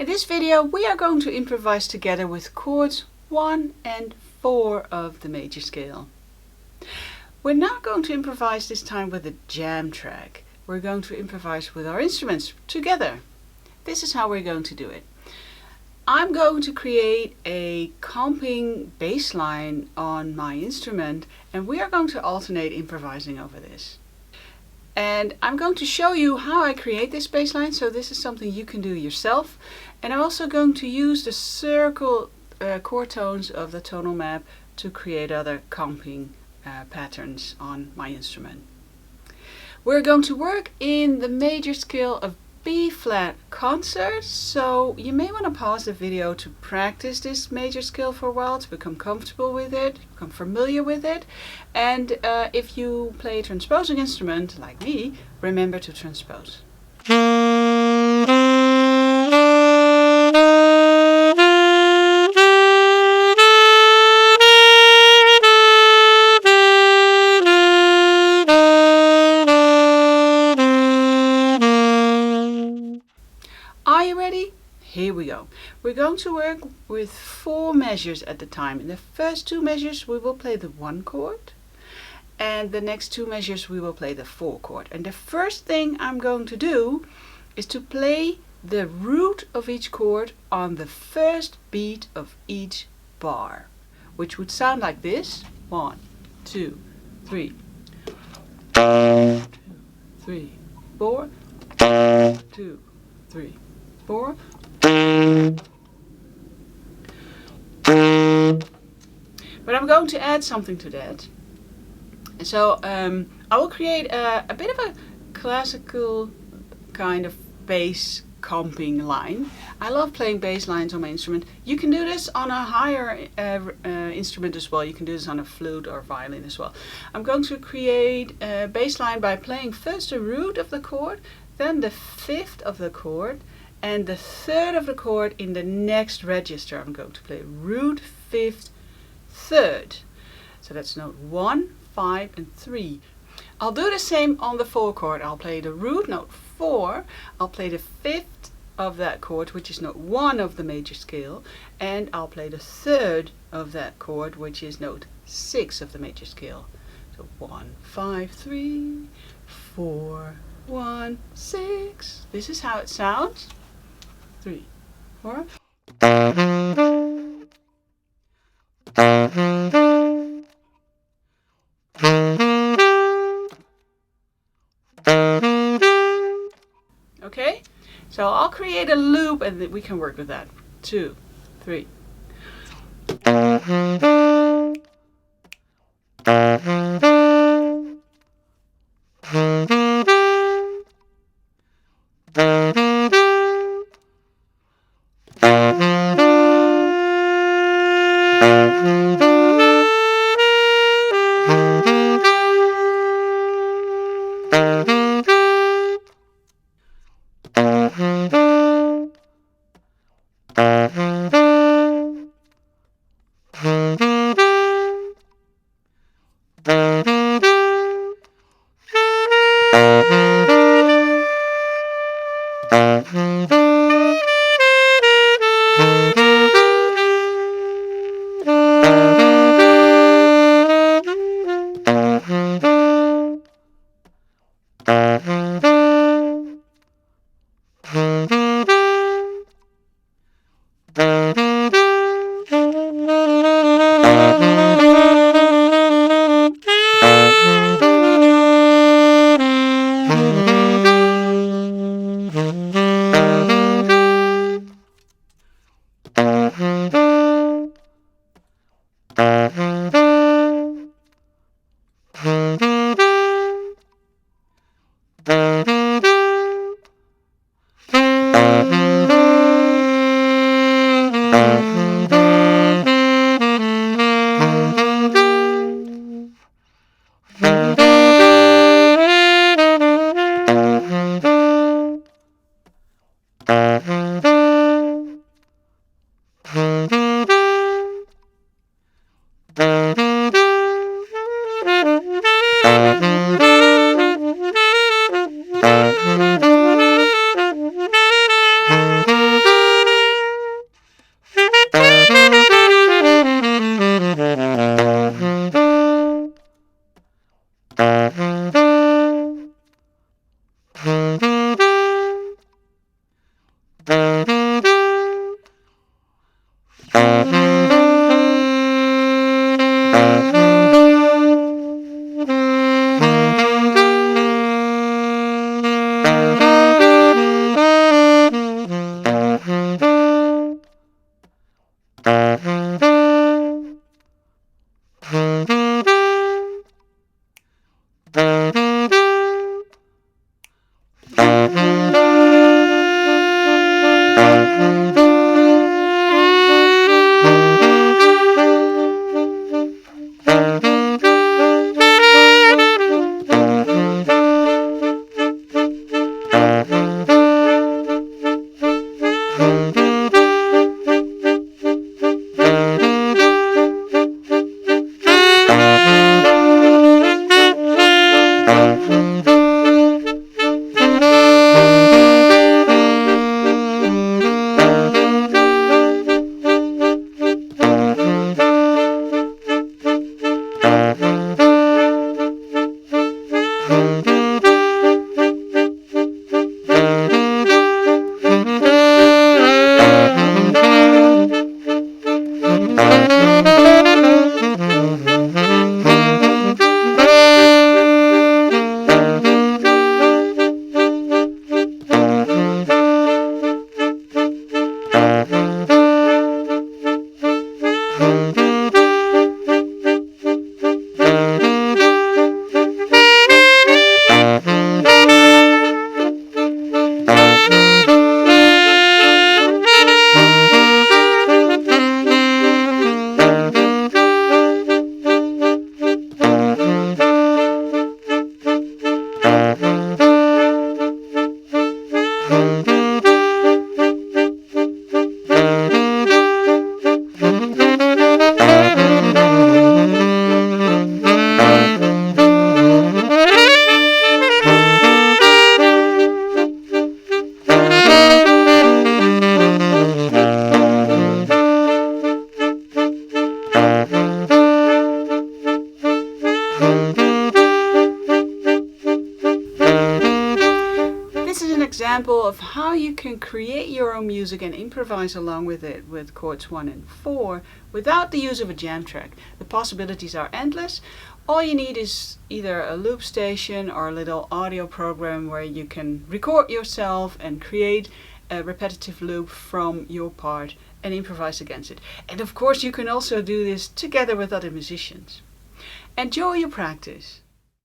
In this video we are going to improvise together with chords 1 and 4 of the major scale. We're not going to improvise this time with a jam track. We're going to improvise with our instruments together. This is how we're going to do it. I'm going to create a comping bass line on my instrument and we are going to alternate improvising over this. And I'm going to show you how I create this bass line, so this is something you can do yourself. And I'm also going to use the circle chord tones of the tonal map to create other comping patterns on my instrument. We're going to work in the major scale of B flat concert, so you may want to pause the video to practice this major scale for a while, to become comfortable with it, become familiar with it. And if you play a transposing instrument like me, remember to transpose. Are you ready? Here we go. We're going to work with 4 measures at the time. In the first 2 measures we will play the 1 chord, and the next 2 measures we will play the 4 chord. And the first thing I'm going to do is to play the root of each chord on the first beat of each bar, which would sound like this. 1, 2, 3. 2, 3, 4. 2, 3, 4. But I'm going to add something to that. So I will create a bit of a classical kind of bass comping line. I love playing bass lines on my instrument. You can do this on a higher instrument as well. You can do this on a flute or violin as well. I'm going to create a bass line by playing first the root of the chord, then the 5th of the chord, and the 3rd of the chord in the next register. I'm going to play root, 5th, 3rd. So that's note 1, 5 and 3. I'll do the same on the 4 chord. I'll play the root, note 4. I'll play the 5th of that chord, which is note 1 of the major scale, and I'll play the 3rd of that chord, which is note 6 of the major scale. So 1, 5, 3, 4, 1, 6. This is how it sounds. 3, 4. Okay, so I'll create a loop and we can work with that. 2, 3. Example of how you can create your own music and improvise along with it with chords 1 and 4 without the use of a jam track. The possibilities are endless. All you need is either a loop station or a little audio program where you can record yourself and create a repetitive loop from your part and improvise against it. And of course you can also do this together with other musicians. Enjoy your practice.